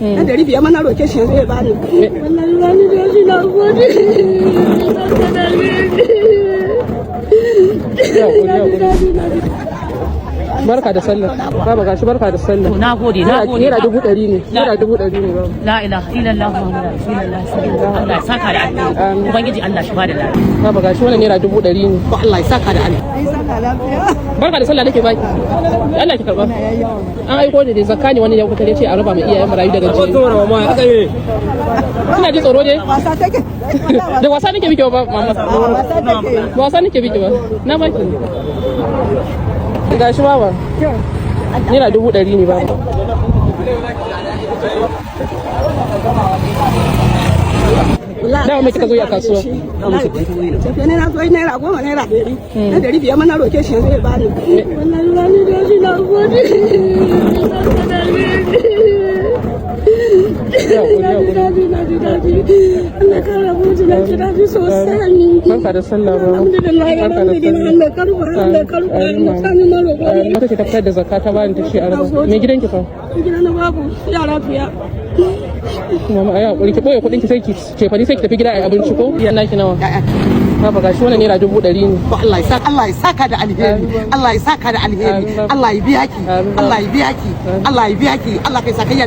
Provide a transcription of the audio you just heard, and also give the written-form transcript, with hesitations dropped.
na 500 mana roke shi yanzu ya bani wallahi wani da shi na gode barka da sallah baba gashi barka da sallah na gode naira 100 ne naira 100 ne baba la ilaha illallah muhammadu rasulullah Allah ya saka da alheri ubangiji Allah shi bada lafiya baba gashi wannan naira 100 ne ko Allah ya saka da alheri barka da sallah nake baki Allah ki karba an aiko ne da zakka ne wani ya kuka ce a raba mai iyayen marayu daga ji kina ji tsoro ne wasa take da wasa nake biki ba mama wasa nake biki ba na baki gashi baba naira 100 ne baba dawa mai kika zo a kasuwa ne na zo naira 10 naira 100 na 500 mana roke shi yanzu ya bani wallahi wani da shi na gode Allah kara mutu na ji daɗi sosai. Barka da sallah ba. Alhamdulillah Allah karba Allah karba Allah sani na roƙo. Mata ce ta fitar da zakka ta bani ta shi a raba. Me gidanki fa? Gidan na babu yara fiya. Mama ayi hakuri ki boye kuɗin ki sai ki ce fa sai ki tafi gida ayi abinci ko? Iya naki nawa? Baba gashi wannan naira 100 ne. Allah ya saka da alheri. Allah ya saka da alheri. Allah ya biya ki. Allah ya biya ki. Allah ya biya ki. Allah kai sakayya da